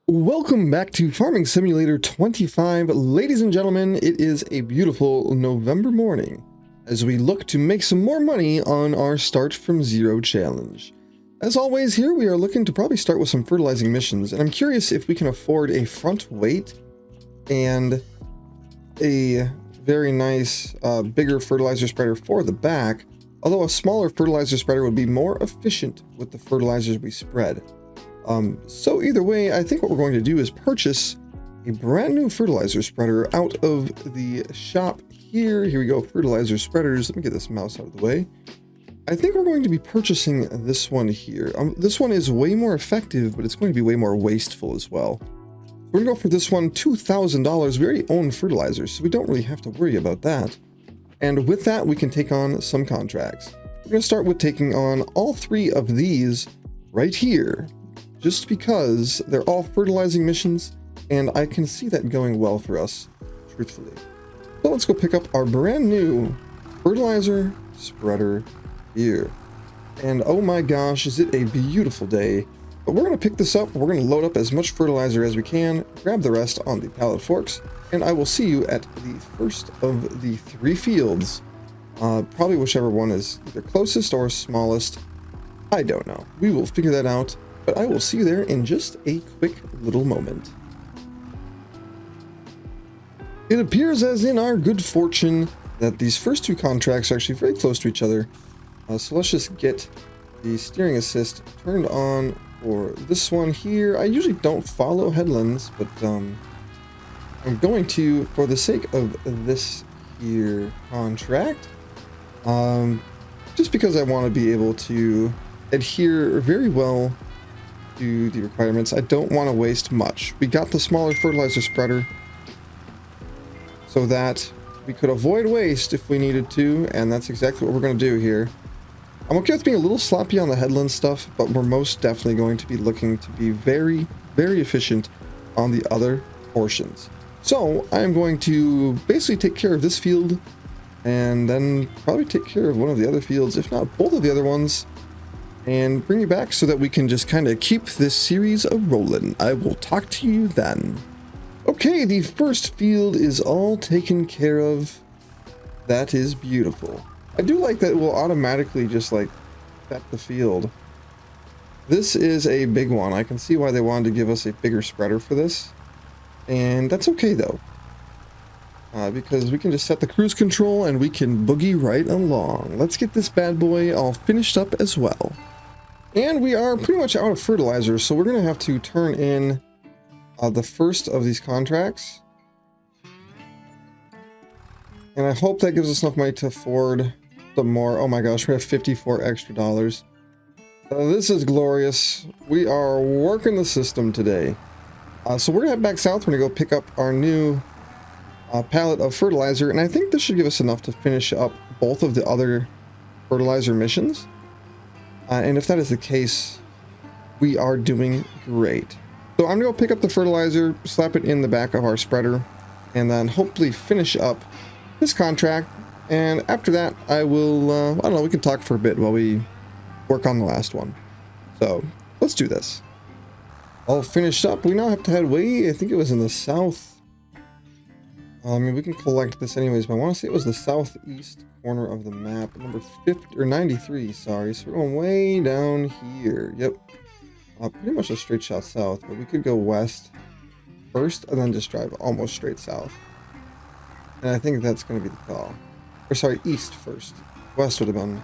Welcome back to Farming Simulator 25. Ladies and gentlemen, it is a beautiful November morning as we look to make some more money on our Start from Zero challenge. As always, here we are looking to probably start with some fertilizing missions, and I'm curious if we can afford a front weight and a very nice bigger fertilizer spreader for the back, although a smaller fertilizer spreader would be more efficient with the fertilizers we spread. So either way, I think what we're going to do is purchase a brand new fertilizer spreader out of the shop here. Here we go, fertilizer spreaders. Let me get this mouse out of the way. I think we're going to be purchasing this one here. This one is way more effective, but it's going to be way more wasteful as well. We're gonna go for this one, $2,000. We already own fertilizers, so we don't really have to worry about that. And with that, we can take on some contracts. We're gonna start with taking on all three of these right here, just because they're all fertilizing missions, and I can see that going well for us, truthfully. So let's go pick up our brand new fertilizer spreader here. And oh my gosh, is it a beautiful day. But we're going to pick this up, we're going to load up as much fertilizer as we can, grab the rest on the pallet forks, and I will see you at the first of the three fields. Probably whichever one is either closest or smallest. I don't know. We will figure that out. But I will see you there in just a quick little moment. It appears as in our good fortune that these first two contracts are actually very close to each other. So let's just get the steering assist turned on for this one here. I usually don't follow headlands, but I'm going to, for the sake of this here contract, just because I want to be able to adhere very well to the requirements. I don't want to waste much. We got the smaller fertilizer spreader so that we could avoid waste if we needed to, and that's exactly what we're going to do here. I'm okay with being a little sloppy on the headland stuff, but we're most definitely going to be looking to be very, very efficient on the other portions. So I'm going to basically take care of this field and then probably take care of one of the other fields, if not both of the other ones, and bring you back so that we can just kind of keep this series a-rolling. I will talk to you then. Okay, the first field is all taken care of. That is beautiful. I do like that it will automatically just like set the field. This is a big one. I can see why they wanted to give us a bigger spreader for this. And that's okay though. Because we can just set the cruise control and we can boogie right along. Let's get this bad boy all finished up as well. And we are pretty much out of fertilizer, so we're going to have to turn in the first of these contracts. And I hope that gives us enough money to afford some more. Oh my gosh, we have 54 extra dollars. This is glorious. We are working the system today. So we're going to head back south. We're going to go pick up our new pallet of fertilizer, and I think this should give us enough to finish up both of the other fertilizer missions. And if that is the case, we are doing great. So I'm going to go pick up the fertilizer, slap it in the back of our spreader, and then hopefully finish up this contract. And after that, I will, I don't know, we can talk for a bit while we work on the last one. So let's do this. All finished up. We now have to head way, I think it was in the south. I mean, we can collect this anyways, but I want to say it was the southeast corner of the map, number 50 or 93. Sorry, so we're going way down here. Yep, pretty much a straight shot south, but we could go west first and then just drive almost straight south. And I think that's going to be the call. Or sorry, east first. West would have been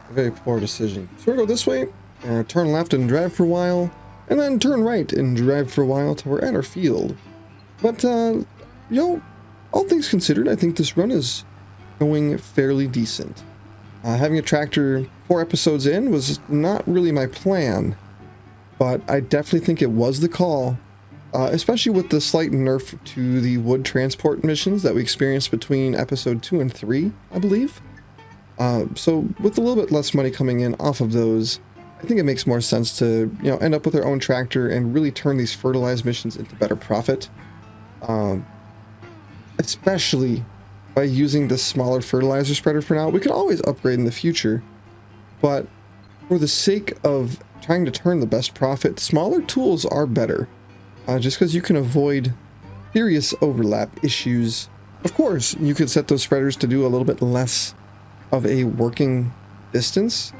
a very poor decision. So we're going to go this way, and turn left and drive for a while, and then turn right and drive for a while till we're at our field. But you know, all things considered, I think this run is going fairly decent. Having a tractor 4 episodes in was not really my plan, but I definitely think it was the call, especially with the slight nerf to the wood transport missions that we experienced between episode 2 and 3, I believe. So with a little bit less money coming in off of those, I think it makes more sense to, you know, end up with our own tractor and really turn these fertilized missions into better profit. Especially by using the smaller fertilizer spreader for now. We can always upgrade in the future, but for the sake of trying to turn the best profit, smaller tools are better. just because you can avoid serious overlap issues. Of course, you could set those spreaders to do a little bit less of a working distance,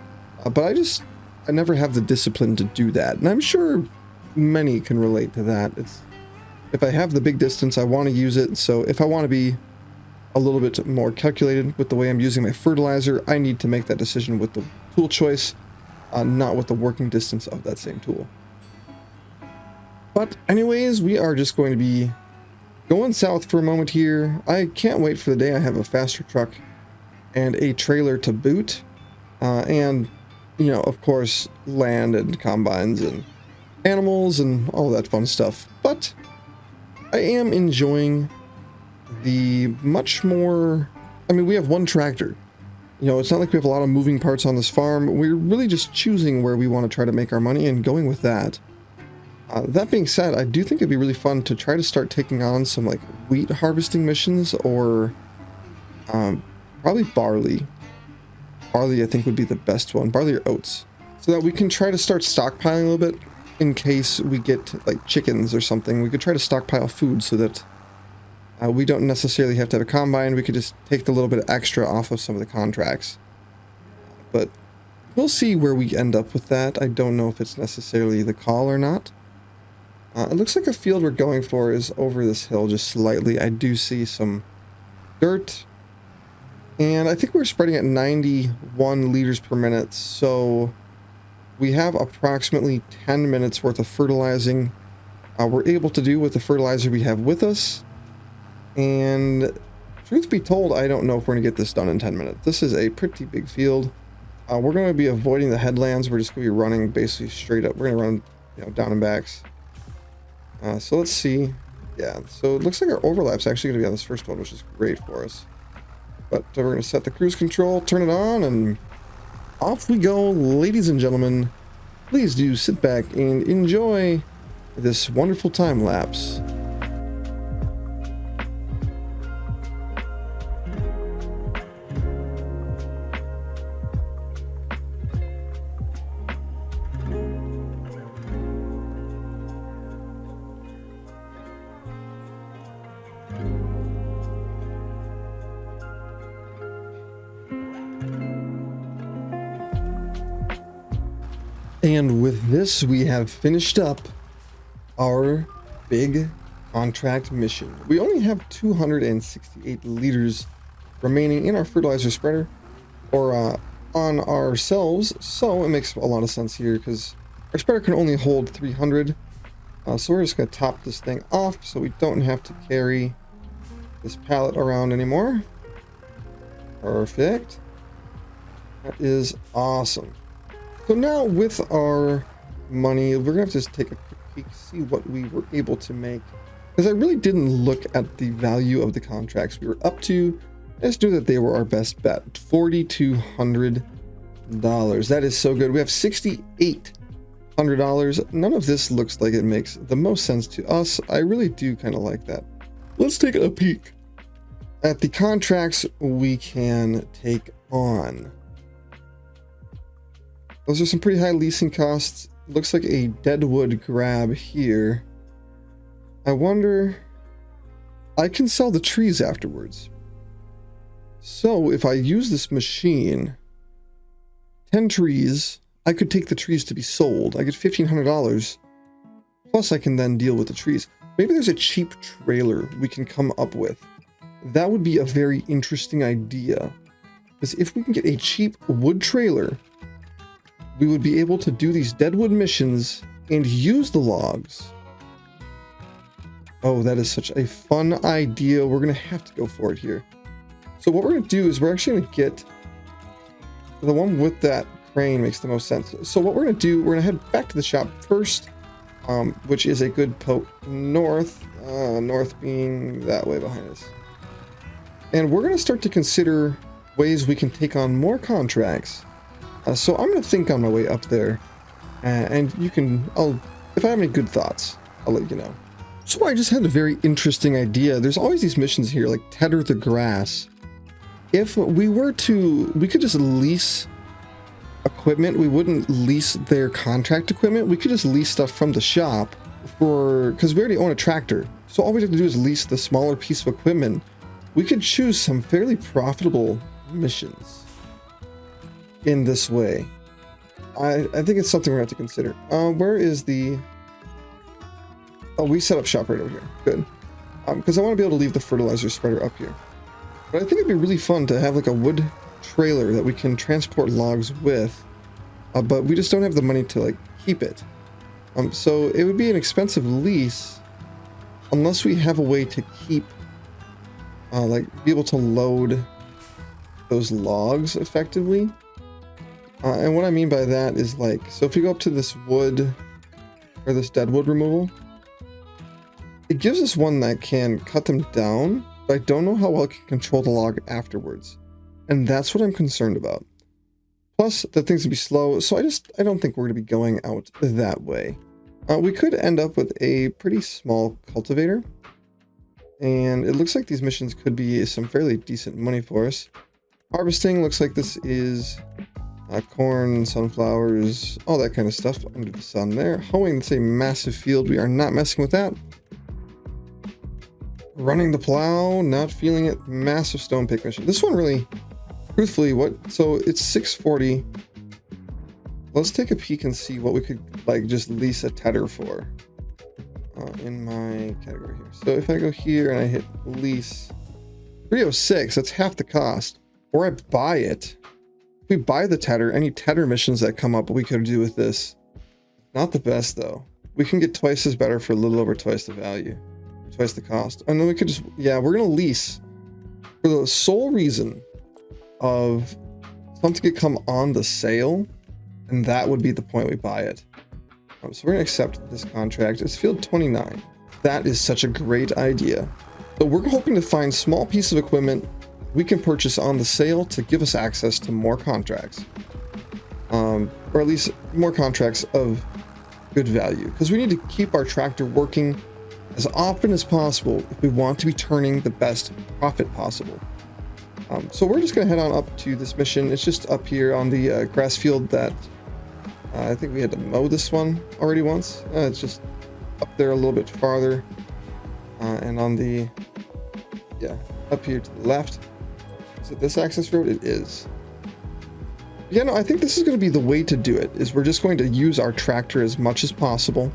but I never have the discipline to do that, and I'm sure many can relate to that. If I have the big distance, I want to use it, so if I want to be a little bit more calculated with the way I'm using my fertilizer, I need to make that decision with the tool choice, not with the working distance of that same tool. But anyways, we are just going to be going south for a moment here. I can't wait for the day I have a faster truck and a trailer to boot, and, you know, of course, land and combines and animals and all that fun stuff. But I am enjoying the much more, I mean, we have one tractor. You know, it's not like we have a lot of moving parts on this farm. We're really just choosing where we want to try to make our money and going with that. That being said, I do think it'd be really fun to try to start taking on some like wheat harvesting missions, or probably barley. Barley I think would be the best one, barley or oats, so that we can try to start stockpiling a little bit in case we get like chickens or something. We could try to stockpile food so that we don't necessarily have to have a combine. We could just take the little bit extra off of some of the contracts. But we'll see where we end up with that. I don't know if it's necessarily the call or not. It looks like a field we're going for is over this hill just slightly. I do see some dirt. And I think we're spreading at 91 liters per minute. So we have approximately 10 minutes worth of fertilizing we're able to do with the fertilizer we have with us. And truth be told, I don't know if we're going to get this done in 10 minutes. This is a pretty big field. We're going to be avoiding the headlands. We're just going to be running basically straight up. We're going to run, you know, down and backs. So let's see. Yeah, so it looks like our overlap's actually going to be on this first one, which is great for us. But we're going to set the cruise control, turn it on, and off we go, ladies and gentlemen. Please do sit back and enjoy this wonderful time lapse. And with this, we have finished up our big contract mission. We only have 268 liters remaining in our fertilizer spreader, or on ourselves, so it makes a lot of sense here because our spreader can only hold 300. So we're just going to top this thing off so we don't have to carry this pallet around anymore. Perfect. That is awesome. So now with our money, we're going to have to just take a quick peek, see what we were able to make. Because I really didn't look at the value of the contracts we were up to. I just knew that they were our best bet. $4,200. That is so good. We have $6,800. None of this looks like it makes the most sense to us. I really do kind of like that. Let's take a peek at the contracts we can take on. Those are some pretty high leasing costs. Looks like a deadwood grab here. I wonder, I can sell the trees afterwards. So if I use this machine, 10 trees, I could take the trees to be sold. I get $1,500. Plus I can then deal with the trees. Maybe there's a cheap trailer we can come up with. That would be a very interesting idea. Because if we can get a cheap wood trailer, we would be able to do these deadwood missions and use the logs. Oh, that is such a fun idea. We're going to have to go for it here. So what we're going to do is we're actually going to get the one with that crane. Makes the most sense. So what we're going to do, we're going to head back to the shop first, which is a good poke north, north being that way behind us. And we're going to start to consider ways we can take on more contracts. So I'm going to think on my way up there, and you can, if I have any good thoughts, I'll let you know. So I just had a very interesting idea. There's always these missions here, like tether the grass. If we were to, we could just lease equipment. We wouldn't lease their contract equipment. We could just lease stuff from the shop because we already own a tractor. So all we have to do is lease the smaller piece of equipment. We could choose some fairly profitable missions in this way. I think it's something we're going to have to consider. Where is the... Oh, we set up shop right over here. Good. Because I want to be able to leave the fertilizer spreader up here. But I think it'd be really fun to have like a wood trailer that we can transport logs with. But we just don't have the money to like keep it. So it would be an expensive lease unless we have a way to keep, like be able to load those logs effectively. And what I mean by that is like, so if we go up to this wood or this dead wood removal, it gives us one that can cut them down, but I don't know how well it can control the log afterwards. And that's what I'm concerned about. Plus, the things would be slow, so I don't think we're going to be going out that way. We could end up with a pretty small cultivator. And it looks like these missions could be some fairly decent money for us. Harvesting looks like this is corn, sunflowers, all that kind of stuff under the sun there. Hoeing, that's a massive field. We are not messing with that. Running the plow, not feeling it. Massive stone pick mission. This one really, truthfully, so it's 640. Let's take a peek and see what we could like just lease a tedder for in my category here. So if I go here and I hit lease 306, that's half the cost. Or I buy it. If we buy the tedder, any tedder missions that come up we could do with this. Not the best though. We can get twice as better for a little over twice the value. Twice the cost. And then we could just, yeah, we're gonna lease for the sole reason of something could come on the sale, and that would be the point we buy it. So we're gonna accept this contract. It's field 29. That is such a great idea. So we're hoping to find small piece of equipment we can purchase on the sale to give us access to more contracts, or at least more contracts of good value, because we need to keep our tractor working as often as possible if we want to be turning the best profit possible. So we're just going to head on up to this mission. It's just up here on the grass field that I think we had to mow this one already once. It's just up there a little bit farther. And on the, yeah, up here to the left. Is it this access road? It is. Yeah, no, I think this is going to be the way to do it, is we're just going to use our tractor as much as possible.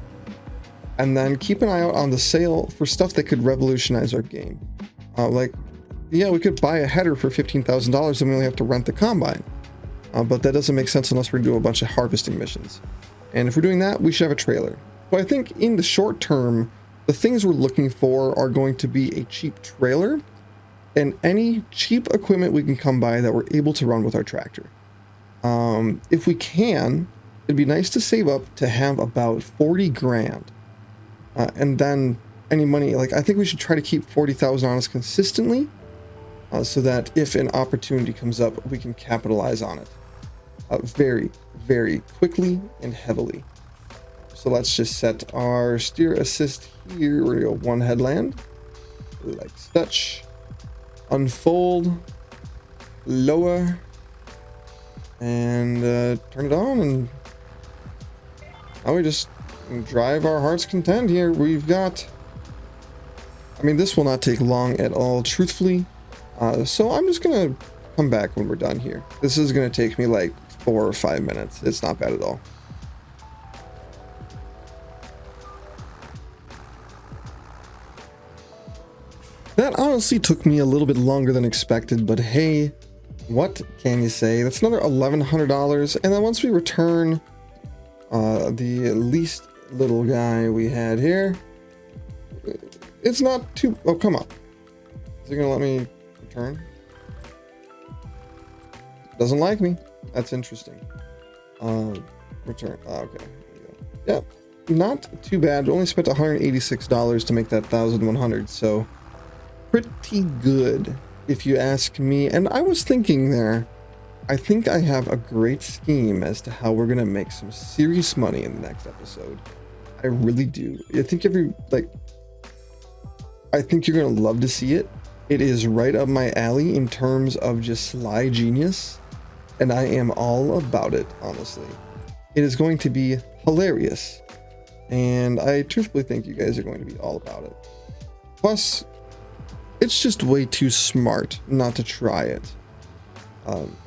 And then keep an eye out on the sale for stuff that could revolutionize our game. Like, yeah, we could buy a header for $15,000 and we only have to rent the combine. But that doesn't make sense unless we're doing a bunch of harvesting missions. And if we're doing that, we should have a trailer. So I think in the short term, the things we're looking for are going to be a cheap trailer and any cheap equipment we can come by that we're able to run with our tractor. If we can, it'd be nice to save up to have about 40 grand. And then any money, like I think we should try to keep 40,000 on us consistently, so that if an opportunity comes up, we can capitalize on it very, very quickly and heavily. So let's just set our steer assist here. We're gonna go one headland, like such. Unfold, lower, and turn it on, and now we just drive our heart's content here. We've got, I mean, this will not take long at all, truthfully. So I'm just gonna come back when we're done here. This is gonna take me like 4 or 5 minutes. It's not bad at all. That honestly took me a little bit longer than expected, but hey, what can you say? That's another $1,100, and then once we return the least little guy we had here, it's not too, oh come on, is it gonna let me return? Doesn't like me. That's interesting. Return. Okay, there we go. Yeah, not too bad. Only spent $186 to make that 1,100, so pretty good if you ask me. And I was thinking there, I think I have a great scheme as to how we're gonna make some serious money in the next episode. I really do. I think I think you're gonna love to see it. It is right up my alley in terms of just sly genius, and I am all about it, honestly. It is going to be hilarious. And I truthfully think you guys are going to be all about it. Plus, it's just way too smart not to try it.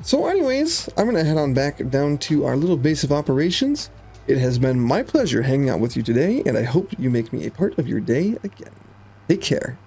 So anyways, I'm going to head on back down to our little base of operations. It has been my pleasure hanging out with you today, and I hope you make me a part of your day again. Take care.